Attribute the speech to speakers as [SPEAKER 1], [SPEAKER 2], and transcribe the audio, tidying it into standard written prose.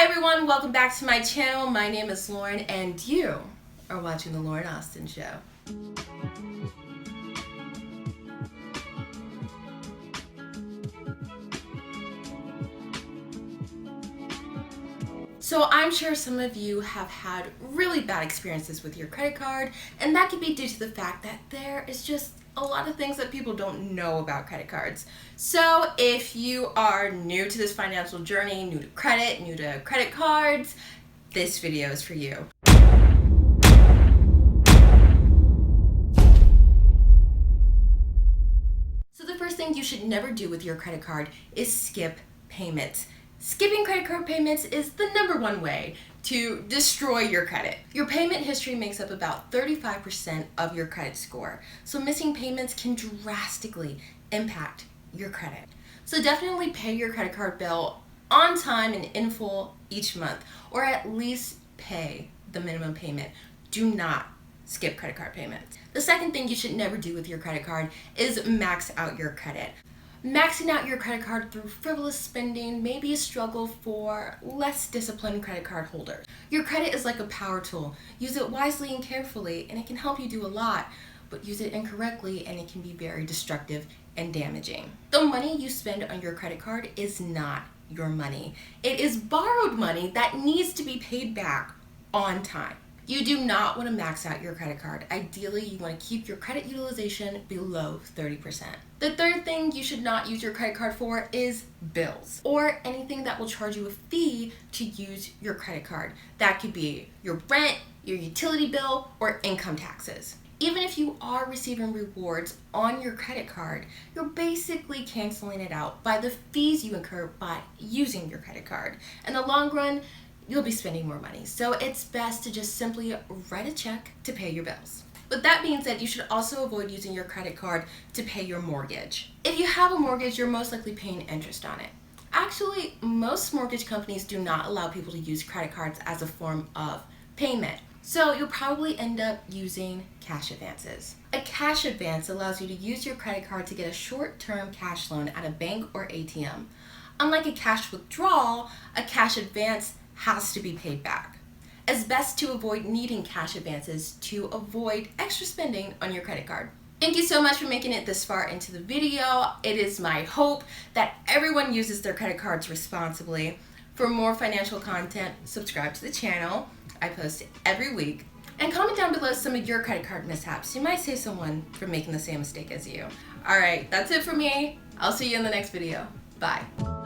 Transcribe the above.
[SPEAKER 1] everyone, welcome back to my channel. My name is Lauren and you are watching The Lauren Austin Show. So I'm sure some of you have had really bad experiences with your credit card, and that could be due to the fact that there is just a lot of things that people don't know about credit cards. So if you are new to this financial journey, new to credit, new to credit cards, this video is for you. So the first thing you should never do with your credit card is skip payments. Skipping credit card payments is the #1 way to destroy your credit. Your payment history makes up about 35% of your credit score, so missing payments can drastically impact your credit. So definitely pay your credit card bill on time and in full each month, or at least pay the minimum payment. Do not skip credit card payments. The second thing you should never do with your credit card is max out your credit. Maxing out your credit card through frivolous spending may be a struggle for less disciplined credit card holders. Your credit is like a power tool. Use it wisely and carefully, and it can help you do a lot, but use it incorrectly and it can be very destructive and damaging. The money you spend on your credit card is not your money. It is borrowed money that needs to be paid back on time. You do not want to max out your credit card. Ideally, you want to keep your credit utilization below 30%. The third thing you should not use your credit card for is bills, or anything that will charge you a fee to use your credit card. That could be your rent, your utility bill, or income taxes. Even if you are receiving rewards on your credit card, you're basically canceling it out by the fees you incur by using your credit card. In the long run, you'll be spending more money. So it's best to just simply write a check to pay your bills. With that being said, you should also avoid using your credit card to pay your mortgage. If you have a mortgage, you're most likely paying interest on it. Actually, most mortgage companies do not allow people to use credit cards as a form of payment. So you'll probably end up using cash advances. A cash advance allows you to use your credit card to get a short-term cash loan at a bank or ATM. Unlike a cash withdrawal, a cash advance has to be paid back. It's best to avoid needing cash advances to avoid extra spending on your credit card. Thank you so much for making it this far into the video. It is my hope that everyone uses their credit cards responsibly. For more financial content, subscribe to the channel. I post every week. And comment down below some of your credit card mishaps. You might save someone from making the same mistake as you. All right, that's it for me. I'll see you in the next video. Bye.